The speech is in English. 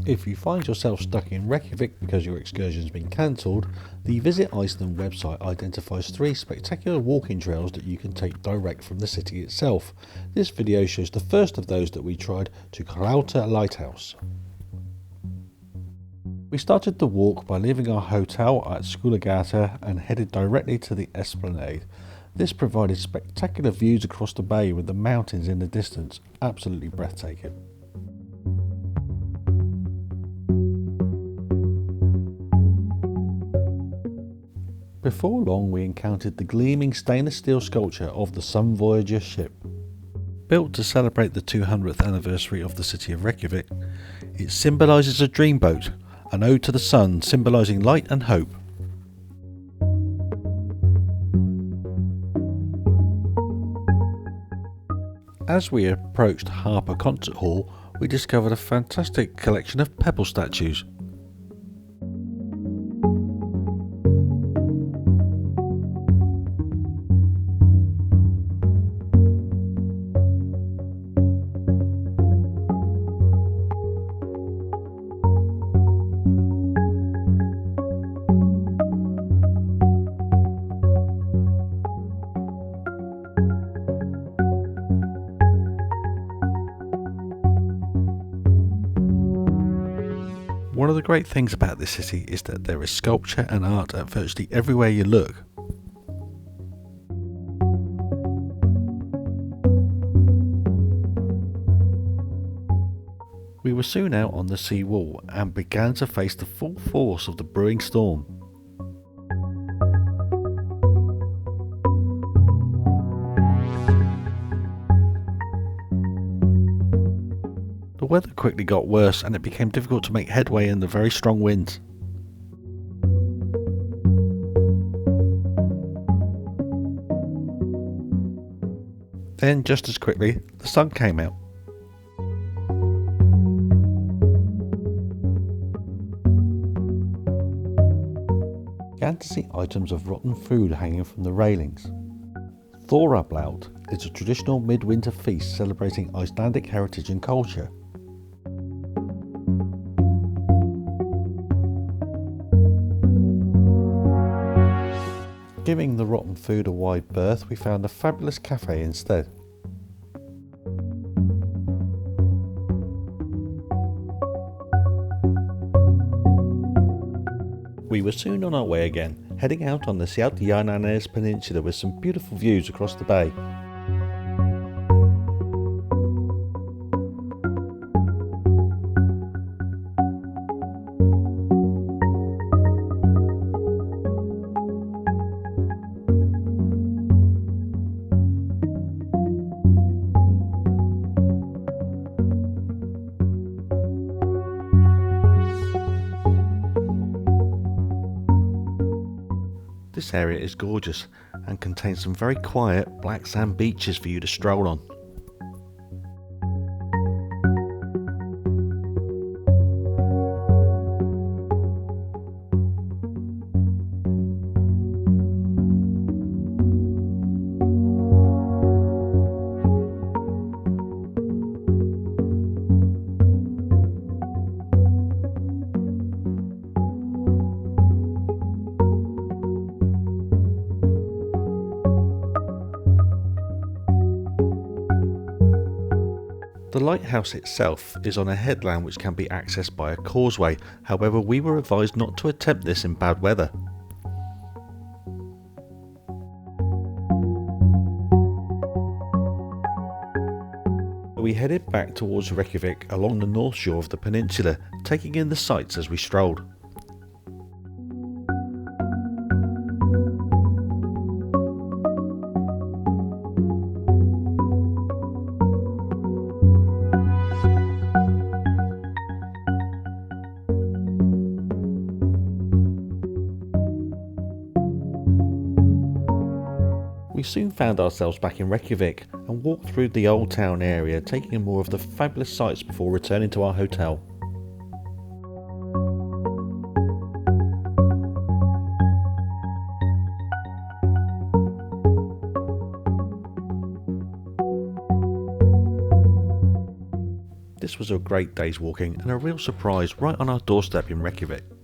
If you find yourself stuck in Reykjavik because your excursion has been cancelled, the Visit Iceland website identifies 3 spectacular walking trails that you can take direct from the city itself. This video shows the first of those that we tried to Grotta Lighthouse. We started the walk by leaving our hotel at Seltjarnarnes and headed directly to the Esplanade. This provided spectacular views across the bay with the mountains in the distance, absolutely breathtaking. Before long we encountered the gleaming stainless steel sculpture of the Sun Voyager ship. Built to celebrate the 200th anniversary of the city of Reykjavik, it symbolises a dreamboat, an ode to the sun symbolising light and hope. As we approached Harper Concert Hall, we discovered a fantastic collection of pebble statues. One of the great things about this city is that there is sculpture and art at virtually everywhere you look. We were soon out on the sea wall and began to face the full force of the brewing storm. The weather quickly got worse and it became difficult to make headway in the very strong winds. Then, just as quickly, the sun came out. Began to see items of rotten food hanging from the railings. Thorablaut is a traditional midwinter feast celebrating Icelandic heritage and culture. Giving the rotten food a wide berth, we found a fabulous cafe instead. We were soon on our way again, heading out on the Seltjarnarnes Peninsula with some beautiful views across the bay. This area is gorgeous and contains some very quiet black sand beaches for you to stroll on. The lighthouse itself is on a headland which can be accessed by a causeway, however we were advised not to attempt this in bad weather. We headed back towards Reykjavik along the north shore of the peninsula, taking in the sights as we strolled. We soon found ourselves back in Reykjavik and walked through the old town area, taking in more of the fabulous sights before returning to our hotel. This was a great day's walking and a real surprise right on our doorstep in Reykjavik.